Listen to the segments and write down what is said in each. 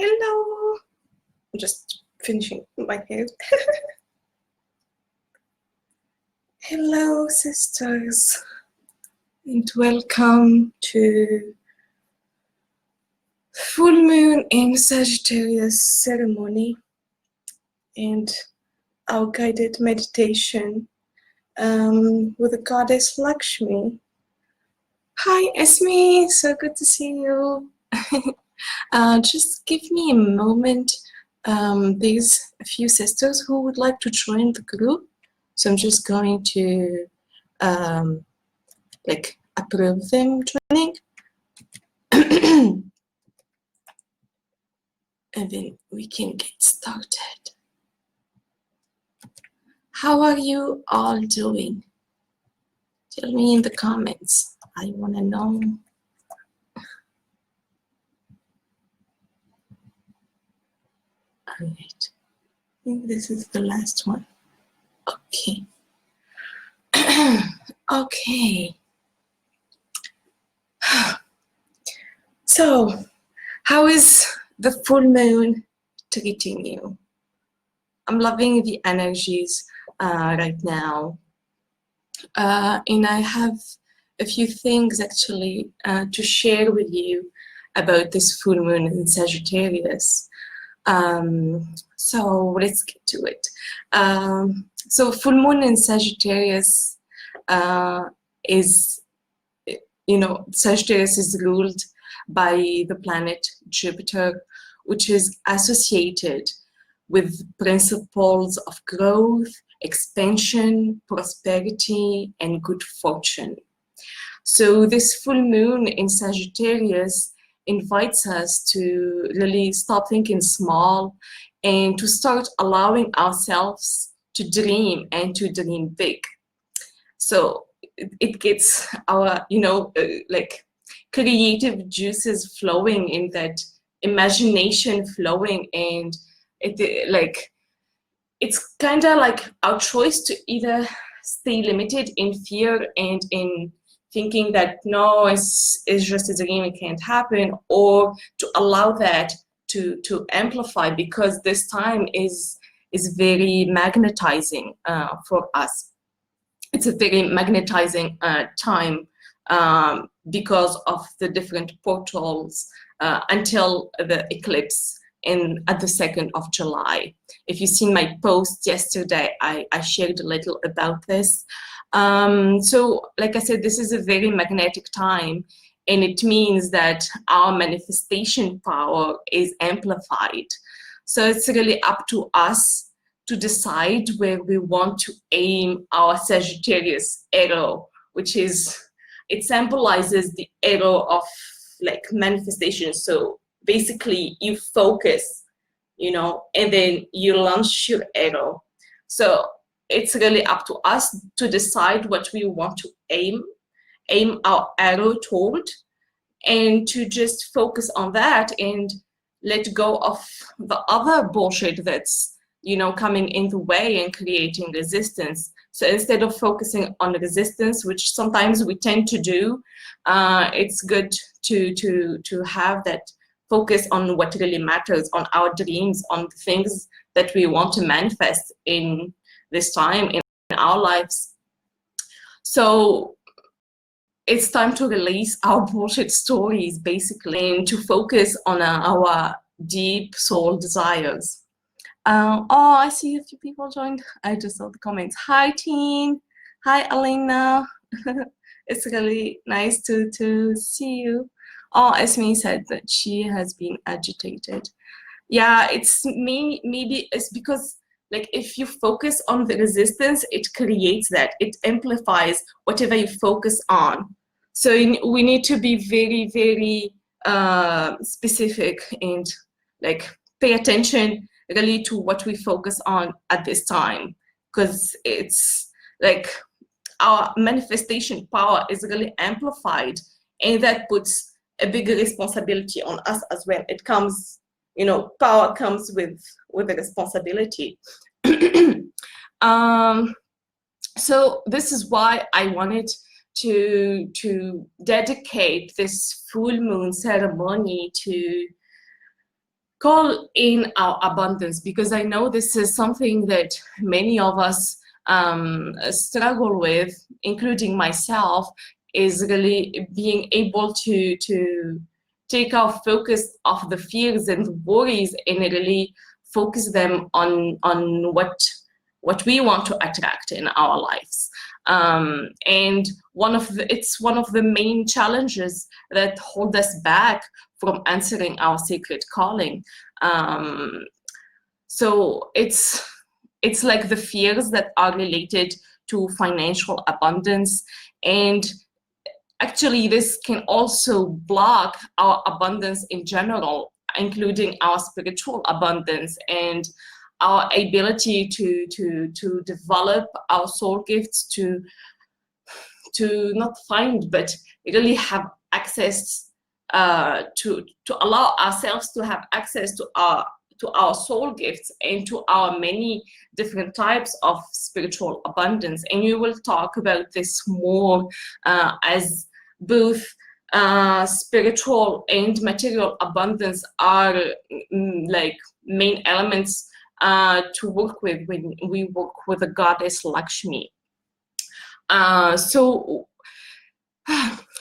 Hello. I'm just finishing my hair. Hello, sisters, and welcome to full moon in Sagittarius ceremony and our guided meditation with the goddess Lakshmi. Hi, Esme. So good to see you. Just give me a moment. There's a few sisters who would like to join the group, so I'm just going to approve them joining, and then we can get started. How are you all doing? Tell me in the comments. I want to know. All right. I think this is the last one. Okay. Okay. So, how is the full moon treating you? I'm loving the energies right now. And I have a few things actually to share with you about this full moon in Sagittarius. So let's get to it. So full moon in Sagittarius is, Sagittarius is ruled by the planet Jupiter, which is associated with principles of growth, expansion, prosperity, and good fortune. So this full moon in Sagittarius invites us to really stop thinking small and to start allowing ourselves to dream and to dream big. So it gets our, creative juices flowing, in that imagination flowing, and it's kind of like our choice to either stay limited in fear and in thinking that no, it's just a dream, it can't happen, or to allow that to amplify, because this time is very magnetizing for us. It's a very magnetizing time because of the different portals until the eclipse at the 2nd of July. If you've seen my post yesterday, I shared a little about this. So like I said, this is a very magnetic time, and it means that our manifestation power is amplified. So it's really up to us to decide where we want to aim our Sagittarius arrow, which is, it symbolizes the arrow of manifestation. So basically you focus, and then you launch your arrow. So it's really up to us to decide what we want to aim our arrow toward, and to just focus on that and let go of the other bullshit that's, coming in the way and creating resistance. So instead of focusing on resistance, which sometimes we tend to do, it's good to have that focus on what really matters, on our dreams, on the things that we want to manifest in this time in our lives. So it's time to release our bullshit stories, basically, and to focus on our deep soul desires. Oh, I see a few people joined. I just saw the comments. Hi, Teen. Hi, Alina. It's really nice to see you. Oh, Esme said that she has been agitated. Yeah, it's maybe it's because if you focus on the resistance, it creates that, it amplifies whatever you focus on. So we need to be very, very specific and pay attention really to what we focus on at this time, because it's our manifestation power is really amplified, and that puts a bigger responsibility on us as well. It comes, power comes with the responsibility. So this is why I wanted to dedicate this full moon ceremony to call in our abundance, because I know this is something that many of us struggle with, including myself, is really being able to take our focus off the fears and worries and really focus them on what we want to attract in our lives. And it's one of the main challenges that hold us back from answering our sacred calling. So it's like the fears that are related to financial abundance, and actually this can also block our abundance in general, including our spiritual abundance and our ability to develop our soul gifts, to not find, but really have access, to allow ourselves to have access to our soul gifts and to our many different types of spiritual abundance. And we will talk about this more, as both spiritual and material abundance are like main elements to work with when we work with the goddess Lakshmi.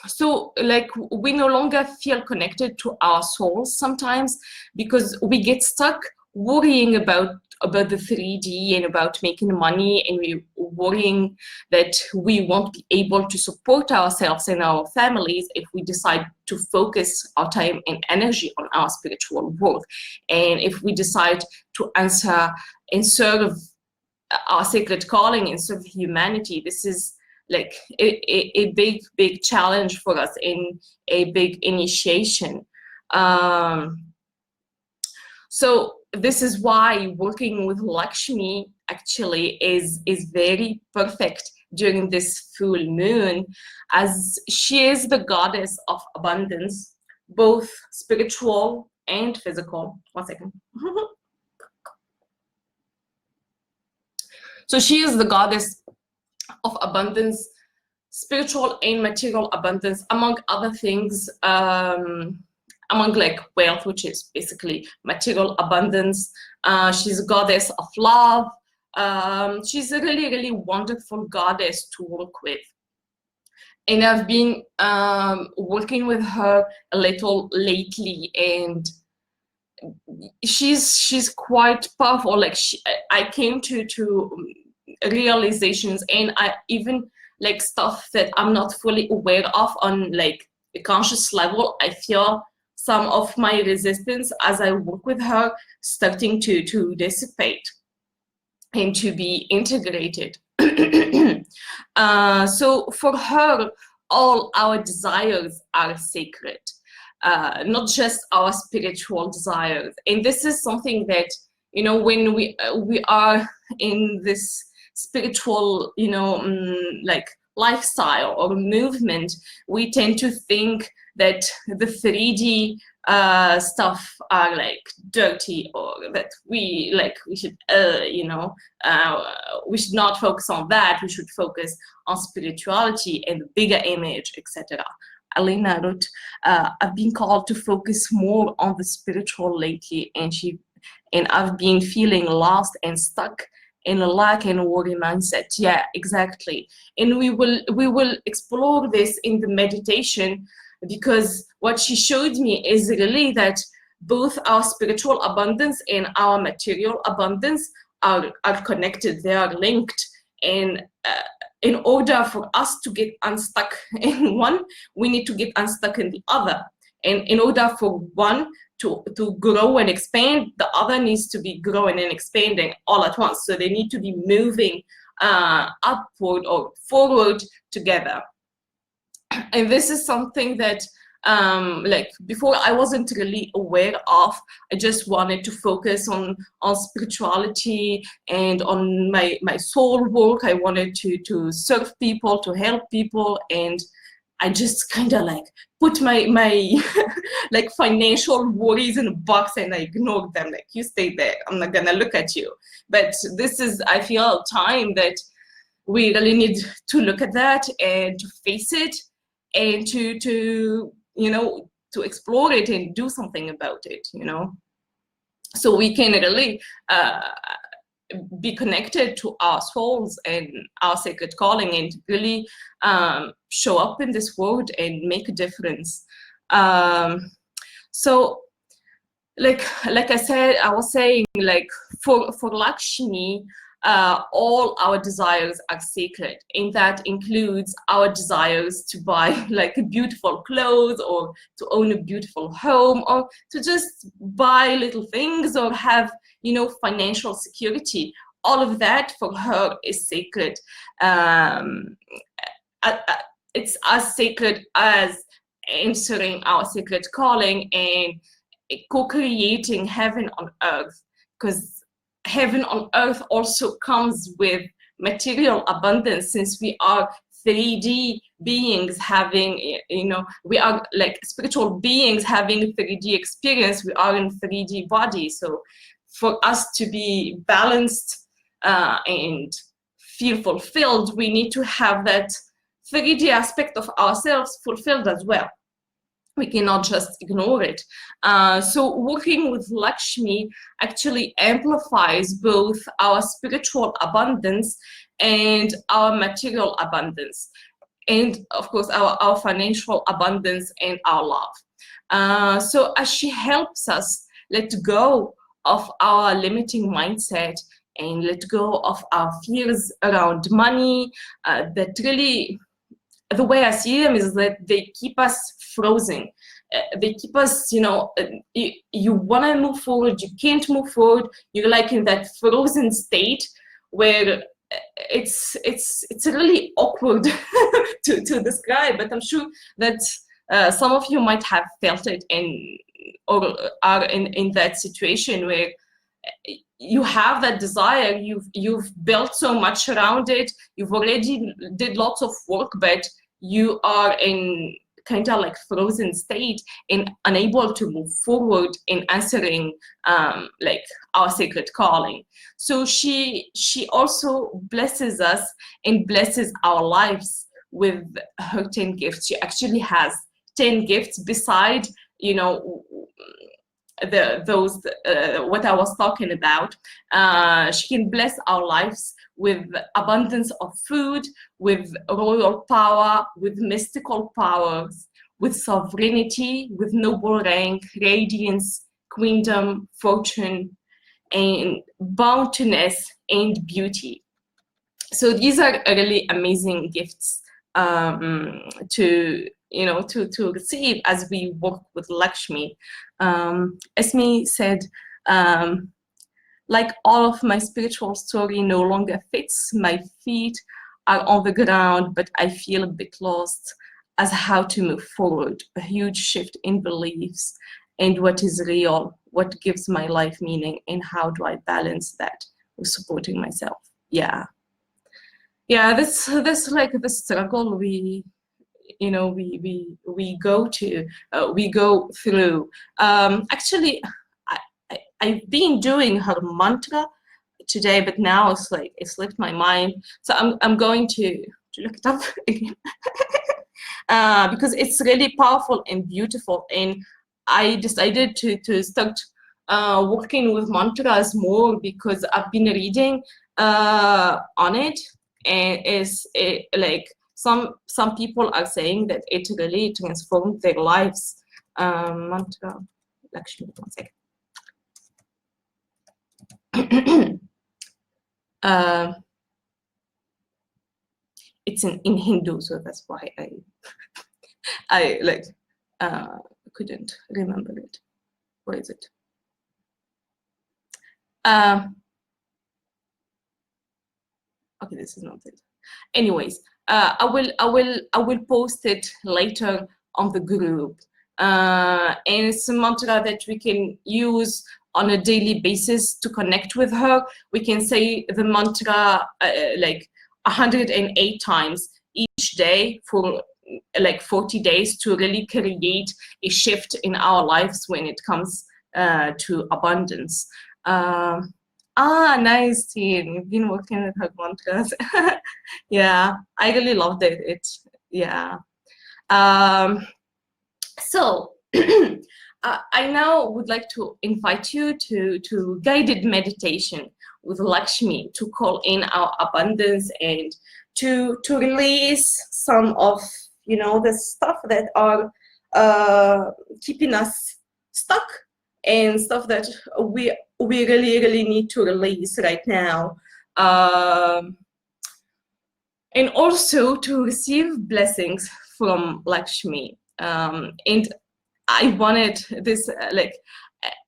So like we no longer feel connected to our souls sometimes, because we get stuck worrying about the 3D and about making money, and we're worrying that we won't be able to support ourselves and our families if we decide to focus our time and energy on our spiritual work. And if we decide to answer and serve our sacred calling and serve humanity, this is like a big challenge for us, in a big initiation. So this is why working with Lakshmi actually is very perfect during this full moon, as she is the goddess of abundance, both spiritual and physical. One second. So she is the goddess of abundance, spiritual and material abundance, among other things, among like wealth, which is basically material abundance. She's a goddess of love. She's a really wonderful goddess to work with. And I've been working with her a little lately, and she's quite powerful. Like I came to realizations, and I even like stuff that I'm not fully aware of on like a conscious level. I feel some of my resistance as I work with her starting to dissipate and to be integrated. So for her, all our desires are sacred, not just our spiritual desires. And this is something that, you know, when we are in this spiritual, you know, like lifestyle or movement, we tend to think that the 3D stuff are like dirty, or that we should you know, we should not focus on that. We should focus on spirituality and the bigger image, etc. Alina wrote, I've been called to focus more on the spiritual lately, and I've been feeling lost and stuck in a lack and worry mindset. Yeah, exactly. And we will explore this in the meditation, because what she showed me is really that both our spiritual abundance and our material abundance are connected. They are linked. And in order for us to get unstuck in one, we need to get unstuck in the other. And in order for one to grow and expand, the other needs to be growing and expanding all at once. So they need to be moving upward or forward together. And this is something that like before I wasn't really aware of. I just wanted to focus on spirituality and on my soul work. I wanted to serve people, to help people, and I just kind of like put my like financial worries in a box, and I ignored them. Like, you stay there, I'm not gonna look at you. But this is, I feel, time that we really need to look at that and to face it, and to you know, to explore it and do something about it, you know. so we can really be connected to our souls and our sacred calling, and really show up in this world and make a difference. So like I said, I was saying, like for Lakshmi, all our desires are sacred, and that includes our desires to buy like beautiful clothes, or to own a beautiful home, or to just buy little things, or have, you know, financial security. All of that for her is sacred. It's as sacred as answering our sacred calling and co-creating heaven on earth, because heaven on earth also comes with material abundance, since we are 3D beings having, you know, we are like spiritual beings having 3D experience. We are in 3D body. So for us to be balanced and feel fulfilled, we need to have that 3D aspect of ourselves fulfilled as well. We cannot just ignore it. So working with Lakshmi actually amplifies both our spiritual abundance and our material abundance, and of course our financial abundance and our love. So as she helps us let go of our limiting mindset and let go of our fears around money, that really, the way I see them is that they keep us frozen. They keep us, you know, you want to move forward, you can't move forward. You're like in that frozen state where it's really awkward to describe, but I'm sure that some of you might have felt it, or are in that situation where you have that desire, you've built so much around it, you've already did lots of work, but you are in kind of like frozen state and unable to move forward in answering like our sacred calling. So she also blesses us and blesses our lives with her 10 gifts. She actually has 10 gifts beside, you know, those what I was talking about. She can bless our lives with abundance of food, with royal power, with mystical powers, with sovereignty, with noble rank, radiance, queendom, fortune, and bountiness and beauty. So these are really amazing gifts to, you know, to receive as we work with Lakshmi. Esme said, like all of my spiritual story no longer fits. My feet are on the ground, but I feel a bit lost as how to move forward. A huge shift in beliefs and what is real, what gives my life meaning, and how do I balance that with supporting myself. Yeah. Yeah, this like the struggle we, you know, we go through. Actually, I've been doing her mantra today, but now it's like it slipped my mind. So I'm going to look it up again because it's really powerful and beautiful. And I decided to start working with mantras more because I've been reading on it, and like some people are saying that it really transformed their lives. Mantra, Lakshmi, 1 second. It's in Hindu, so that's why I like couldn't remember it. Where is it? Okay, this is not it. Anyways, I will post it later on the group. And it's a mantra that we can use on a daily basis to connect with her. We can say the mantra like 108 times each day for like 40 days to really create a shift in our lives when it comes to abundance. Nice, team. You've been working with her mantras. Yeah, I really loved it. Yeah. So I now would like to invite you to guided meditation with Lakshmi to call in our abundance and to release some of, you know, the stuff that are keeping us stuck and stuff that we really need to release right now. And also to receive blessings from Lakshmi. And I wanted this,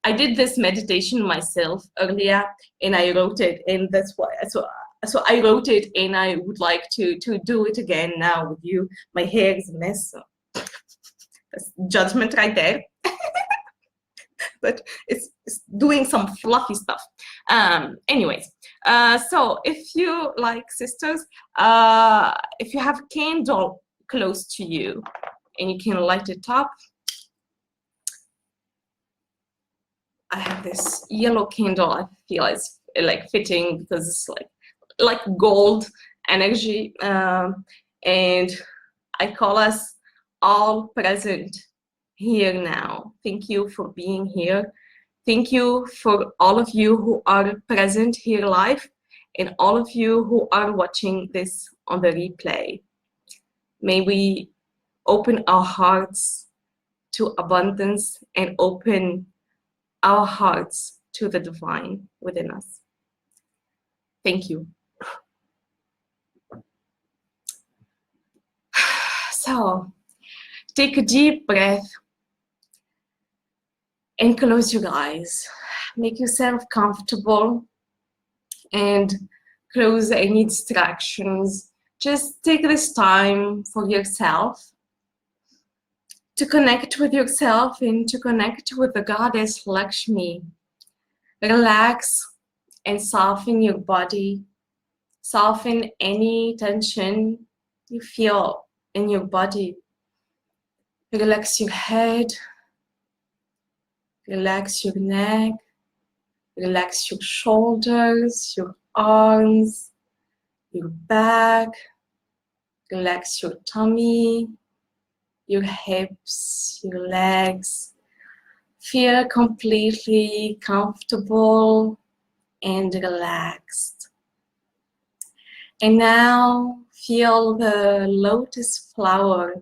I did this meditation myself earlier, and I wrote it, and that's why. So I wrote it, and I would like to do it again now with you. My hair is a mess. So that's judgment right there. But it's doing some fluffy stuff. Anyways, so if you like, sisters, if you have a candle close to you and you can light it up. I have this yellow candle. I feel it's like fitting because it's like gold energy, and I call us all present here now. Thank you for being here. Thank you for all of you who are present here live and all of you who are watching this on the replay. May we open our hearts to abundance and open our hearts to the divine within us. Thank you. So, take a deep breath and close your eyes. Make yourself comfortable and close any distractions. Just take this time for yourself to connect with yourself and to connect with the goddess Lakshmi. Relax and soften your body. Soften any tension you feel in your body. Relax your head. Relax your neck. Relax your shoulders, your arms, your back. Relax your tummy, your hips, your legs. Feel completely comfortable and relaxed. And now feel the lotus flower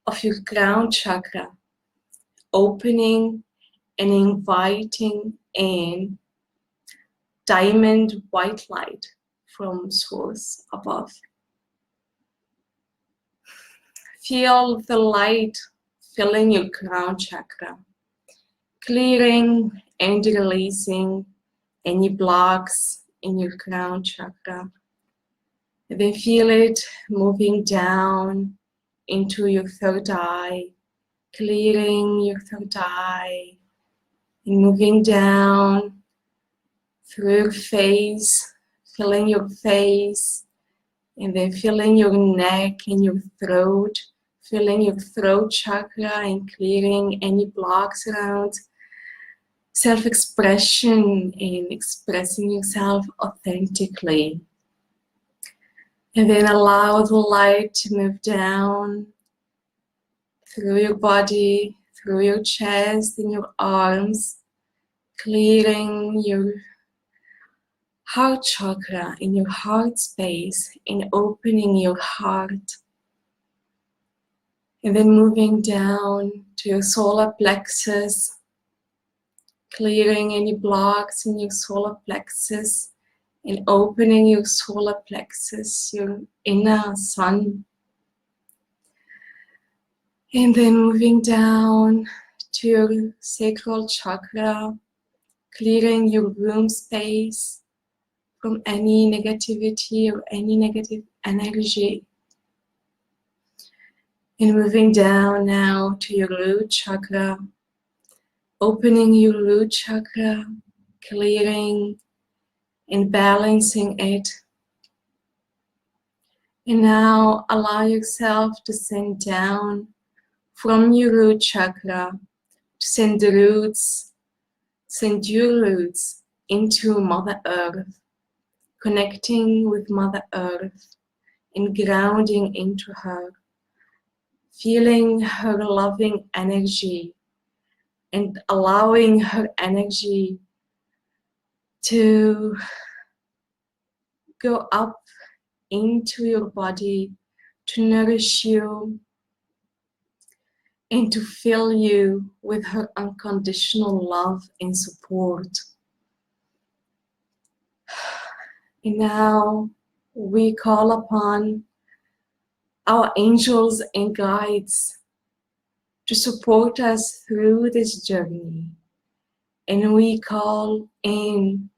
of your crown chakra opening and inviting in diamond white light from source above. Feel the light filling your crown chakra, clearing and releasing any blocks in your crown chakra. And then feel it moving down into your third eye, clearing your third eye, and moving down through your face, filling your face, and then filling your neck and your throat, filling your throat chakra and clearing any blocks around self-expression and expressing yourself authentically. And then allow the light to move down through your body, through your chest and your arms, clearing your heart chakra in your heart space and opening your heart. And then moving down to your solar plexus, clearing any blocks in your solar plexus and opening your solar plexus, your inner sun. And then moving down to your sacral chakra, clearing your womb space from any negativity or any negative energy. And moving down now to your root chakra, opening your root chakra, clearing and balancing it. And now allow yourself to send down from your root chakra, to send the roots, send your roots into Mother Earth, connecting with Mother Earth and grounding into her. feeling her loving energy and allowing her energy to go up into your body, to nourish you, and to fill you with her unconditional love and support. And now we call upon our angels and guides to support us through this journey. And we call in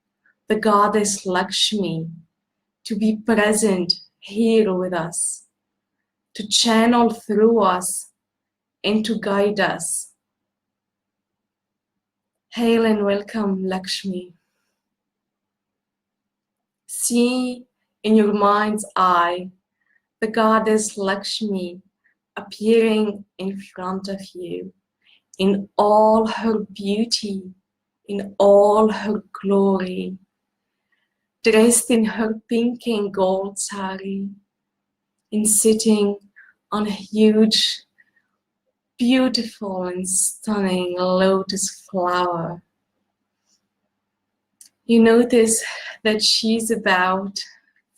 the goddess Lakshmi to be present here with us, to channel through us and to guide us. Hail and welcome, Lakshmi. See in your mind's eye the goddess Lakshmi appearing in front of you in all her beauty, in all her glory, dressed in her pink and gold sari, and sitting on a huge, beautiful and stunning lotus flower. You notice that she's about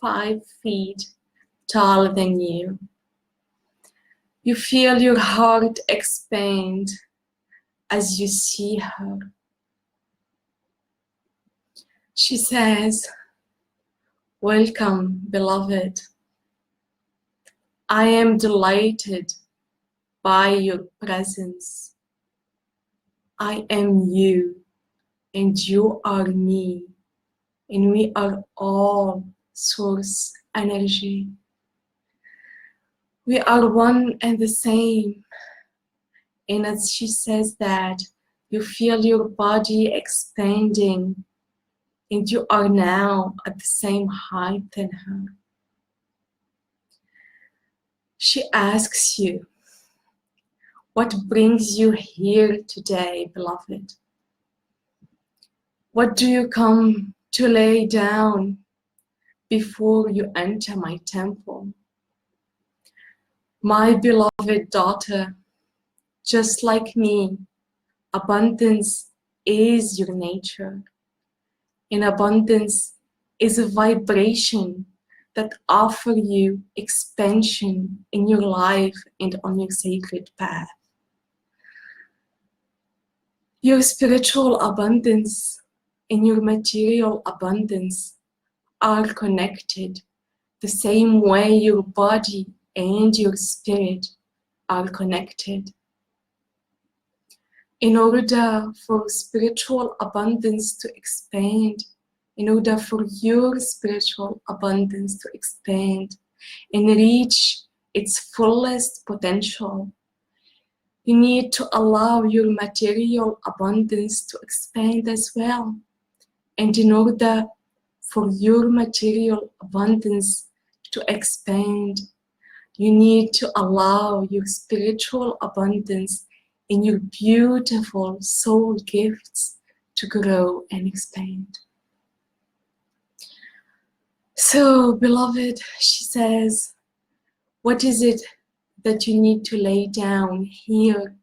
5 feet taller than you. You feel your heart expand as you see her. She says, "Welcome, beloved. I am delighted by your presence. I am you, and you are me, and we are all source energy. We are one and the same." And as she says that, you feel your body expanding, and you are now at the same height than her. She asks you, "What brings you here today, beloved? What do you come to lay down before you enter my temple?" My beloved daughter, just like me, abundance is your nature. And abundance is a vibration that offers you expansion in your life and on your sacred path. Your spiritual abundance and your material abundance are connected the same way your body and your spirit are connected. In order for spiritual abundance to expand, in order for your spiritual abundance to expand and reach its fullest potential, you need to allow your material abundance to expand as well. And in order for your material abundance to expand, you need to allow your spiritual abundance in your beautiful soul gifts to grow and expand. So, beloved, she says, what is it that you need to lay down here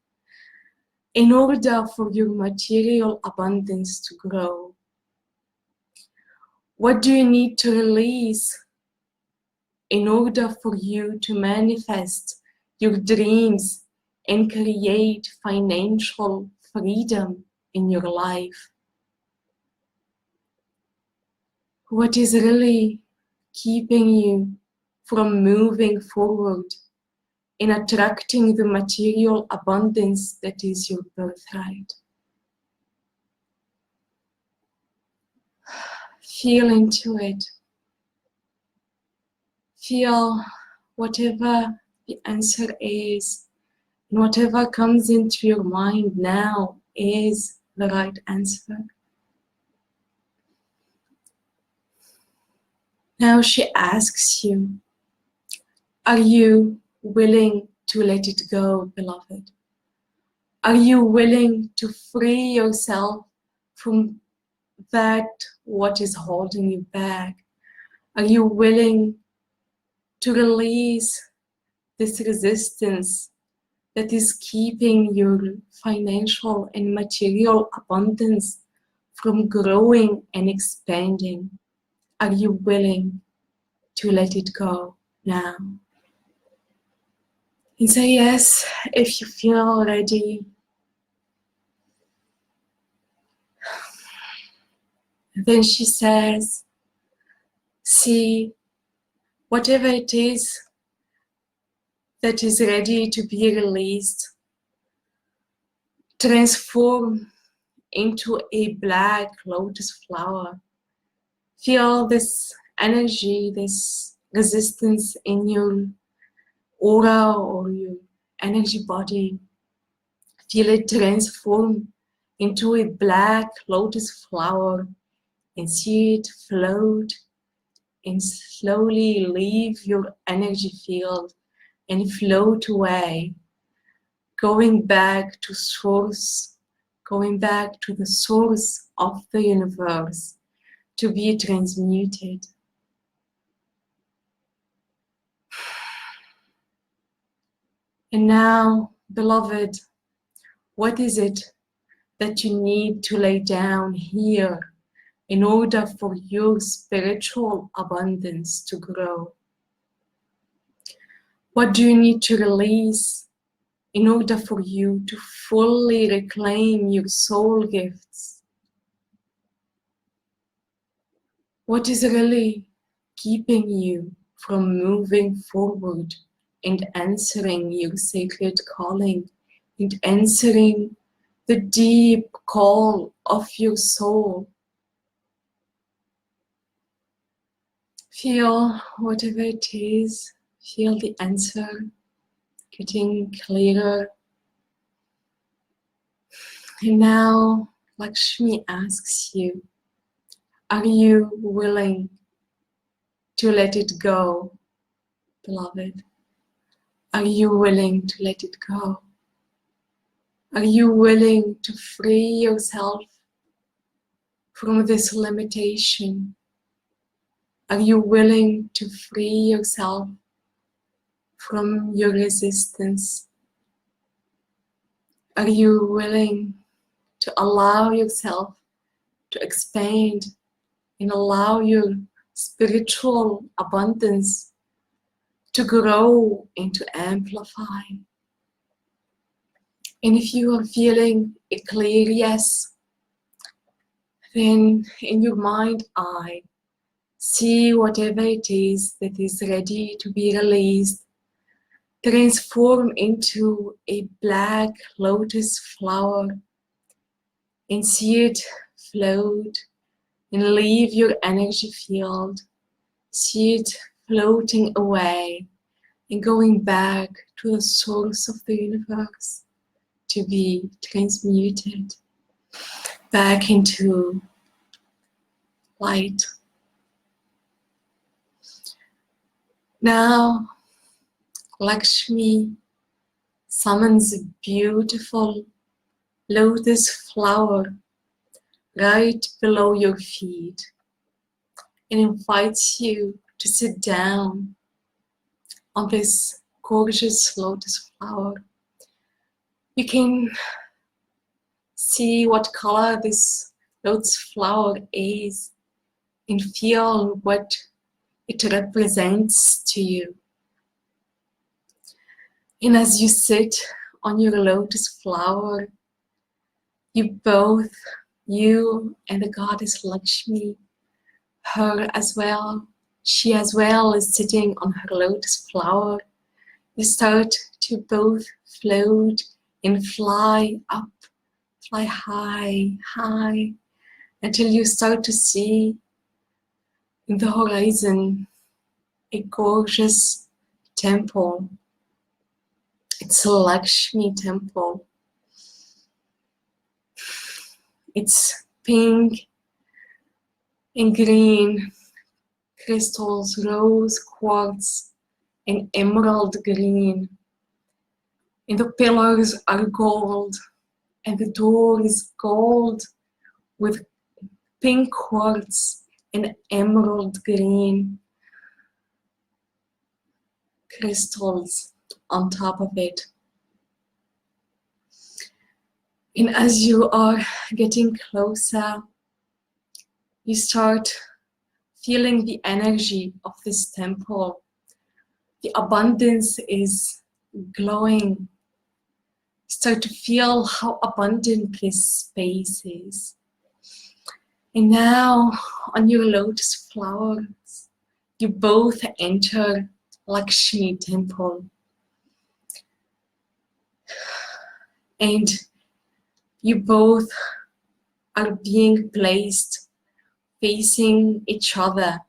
in order for your material abundance to grow? What do you need to release in order for you to manifest your dreams and create financial freedom in your life? What is really keeping you from moving forward in attracting the material abundance that is your birthright? Feel into it. Feel whatever the answer is, and whatever comes into your mind now is the right answer. Now she asks you, are you willing to let it go, beloved? Are you willing to free yourself from that what is holding you back? Are you willing to release this resistance that is keeping your financial and material abundance from growing and expanding? Are you willing to let it go now? And say yes if you feel ready. Then she says, see, whatever it is that is ready to be released, transform into a black lotus flower. Feel this energy, this resistance in your aura or your energy body. Feel it transform into a black lotus flower and see it float and slowly leave your energy field and float away, going back to source, going back to the source of the universe to be transmuted. And now, beloved, what is it that you need to lay down here in order for your spiritual abundance to grow? What do you need to release in order for you to fully reclaim your soul gifts? What is really keeping you from moving forward and answering your sacred calling and answering the deep call of your soul? Feel whatever it is, feel the answer getting clearer. And now Lakshmi asks you, are you willing to let it go, beloved? Are you willing to let it go? Are you willing to free yourself from this limitation? Are you willing to free yourself from your resistance? Are you willing to allow yourself to expand and allow your spiritual abundance to grow and to amplify? And if you are feeling a clear yes, then in your mind eye, see whatever it is that is ready to be released, transform into a black lotus flower and see it float and leave your energy field. See it floating away and going back to the source of the universe to be transmuted back into light. Now, Lakshmi summons a beautiful lotus flower right below your feet and invites you to sit down on this gorgeous lotus flower. You can see what color this lotus flower is and feel what it represents to you. And as you sit on your lotus flower, you both, you and the goddess Lakshmi, her as well, she as well is sitting on her lotus flower. You start to both float and fly up, fly high, high, until you start to see in the horizon a gorgeous temple. It's a Lakshmi temple. It's pink and green crystals, rose quartz, and emerald green. And the pillars are gold, and the door is gold with pink quartz and emerald green crystals on top of it. And as you are getting closer, you start feeling the energy of this temple. The abundance is glowing. Start to feel how abundant this space is. And now, on your lotus flowers, you both enter Lakshmi temple. And you both are being placed facing each other.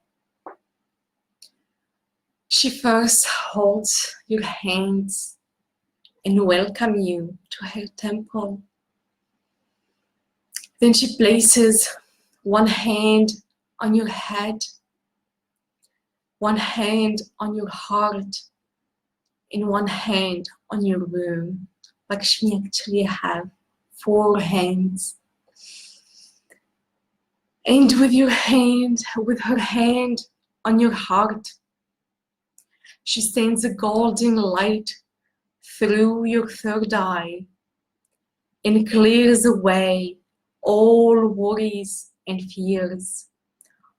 She first holds your hands and welcomes you to her temple. Then she places one hand on your head, one hand on your heart, and one hand on your womb. Lakshmi actually have 4 hands. And with her hand on your heart, she sends a golden light through your 3rd eye and clears away all worries and fears,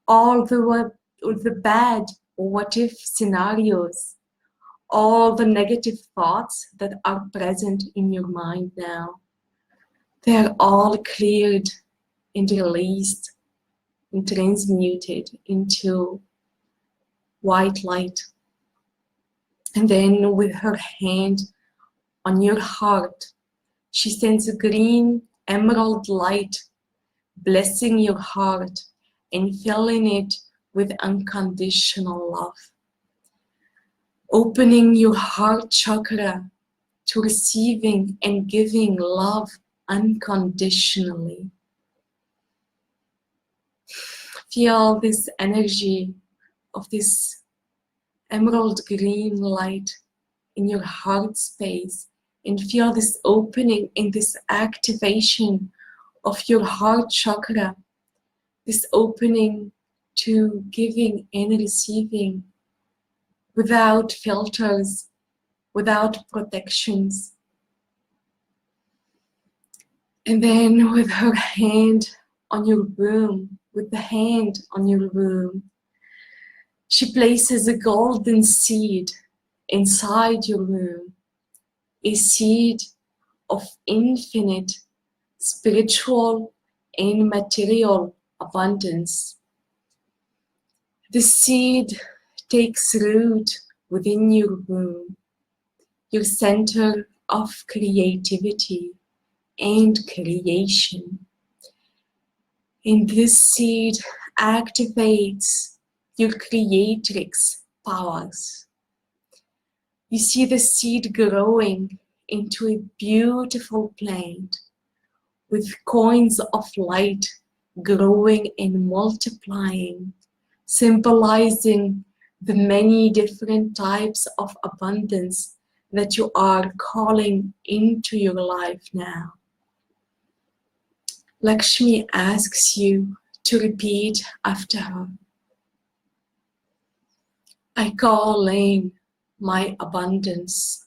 all the bad what-if scenarios, all the negative thoughts that are present in your mind now. They're all cleared and released and transmuted into white light. And then with her hand on your heart, she sends a green emerald light, blessing your heart and filling it with unconditional love. Opening your heart chakra to receiving and giving love unconditionally. Feel this energy of this emerald green light in your heart space, and feel this opening and this activation of your heart chakra, this opening to giving and receiving without filters, without protections. And then with her hand on your womb, with the hand on your womb, she places a golden seed inside your womb, a seed of infinite spiritual and material abundance. The seed takes root within your womb, your center of creativity and creation. And this seed activates your creatrix powers. You see the seed growing into a beautiful plant with coins of light growing and multiplying, symbolizing the many different types of abundance that you are calling into your life now. Lakshmi asks you to repeat after her. I call in my abundance.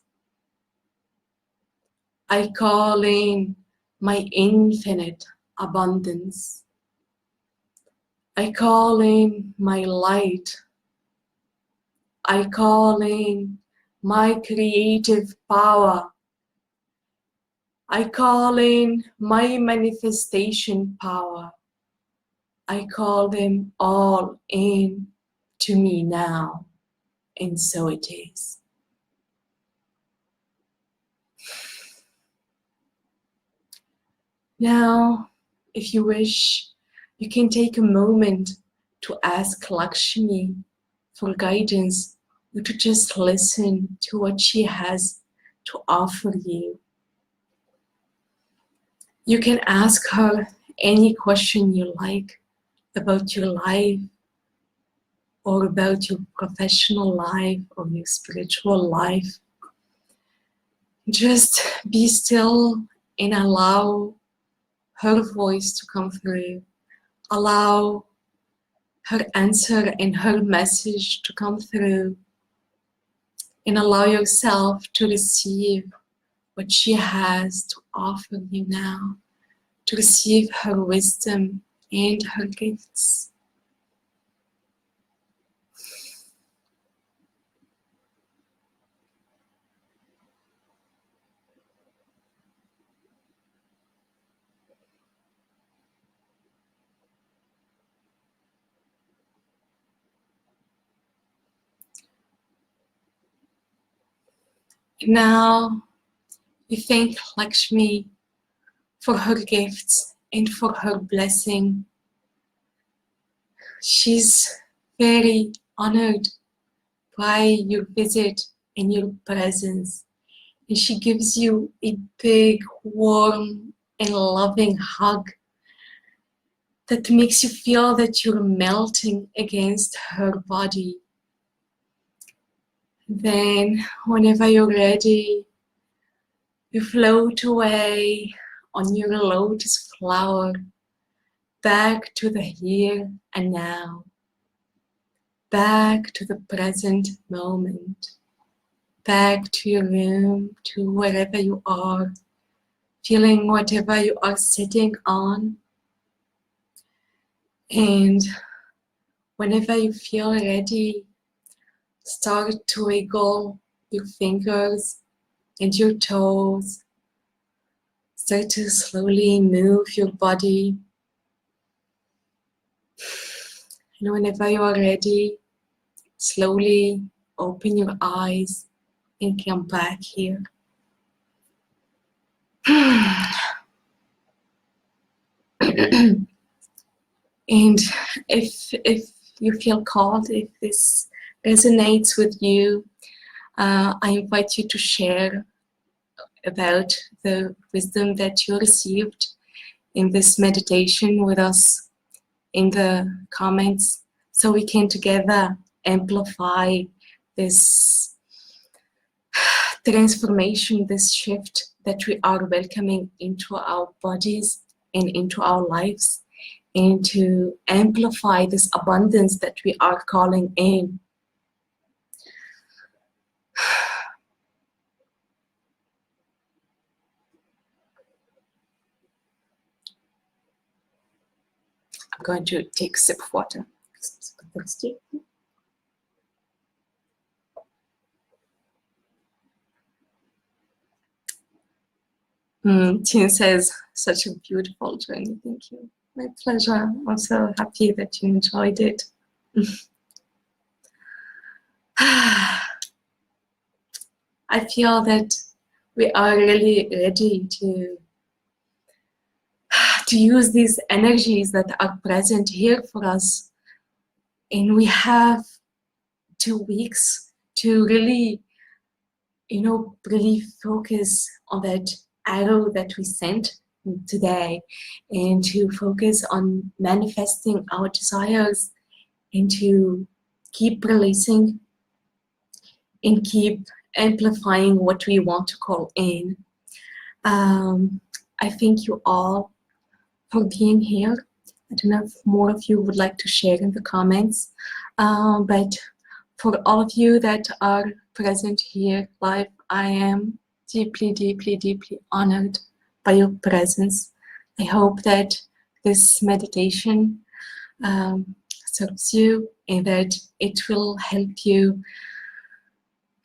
I call in my infinite abundance. I call in my light. I call in my creative power. I call in my manifestation power. I call them all in to me now, and so it is. Now, if you wish, you can take a moment to ask Lakshmi for guidance or to just listen to what she has to offer you. You can ask her any question you like about your life or about your professional life or your spiritual life. Just be still and allow her voice to come through. Allow her answer and her message to come through, and allow yourself to receive what she has to offer you now, to receive her wisdom and her gifts. Now, we thank Lakshmi for her gifts and for her blessing. She's very honored by your visit and your presence. And she gives you a big, warm, and loving hug that makes you feel that you're melting against her body. Then, whenever you're ready, you float away on your lotus flower back to the here and now, back to the present moment, back to your room, to wherever you are, feeling whatever you are sitting on. And whenever you feel ready, start to wiggle your fingers and your toes. Start to slowly move your body. And whenever you are ready, slowly open your eyes and come back here. And if you feel called, if this resonates with you, I invite you to share about the wisdom that you received in this meditation with us in the comments, so we can together amplify this transformation, this shift that we are welcoming into our bodies and into our lives, and to amplify this abundance that we are calling in. I'm going to take a sip of water. Thirsty. Tina says, such a beautiful journey. Thank you. My pleasure. I'm so happy that you enjoyed it. I feel that we are really ready to use these energies that are present here for us. And we have 2 weeks to really, really focus on that arrow that we sent today, and to focus on manifesting our desires, and to keep releasing and keep amplifying what we want to call in. I thank you all for being here. I don't know if more of you would like to share in the comments, but for all of you that are present here live, I am deeply, deeply, deeply honored by your presence. I hope that this meditation serves you, and that it will help you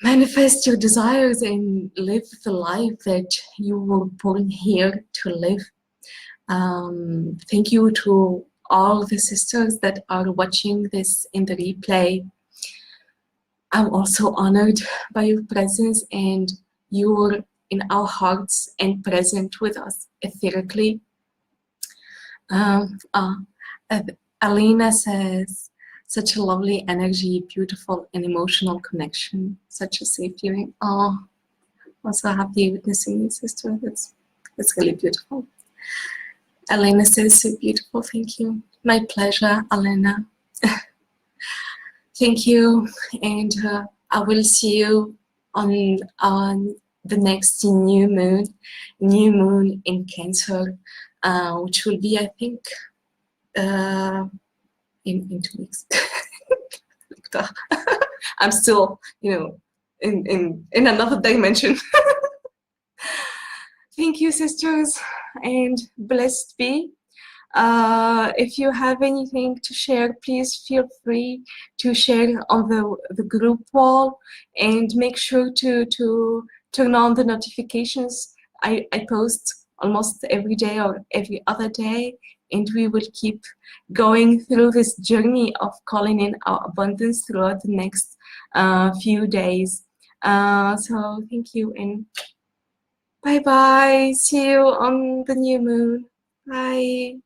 manifest your desires and live the life that you were born here to live. Thank you to all the sisters that are watching this in the replay. I'm also honored by your presence, and you're in our hearts and present with us etherically. Alina says, such a lovely energy, beautiful and emotional connection, such a safe feeling. Oh, I'm so happy witnessing you, sister. That's really beautiful. Elena says, so beautiful. Thank you. My pleasure, Elena. Thank you, and I will see you on the next new moon in Cancer, which will be, I think, in 2 weeks. I'm still, in another dimension. Thank you, sisters, and blessed be. If you have anything to share, please feel free to share on the group wall, and make sure to turn on the notifications. I post almost every day or every other day, and we will keep going through this journey of calling in our abundance throughout the next few days. So thank you, and bye bye. See you on the new moon. Bye.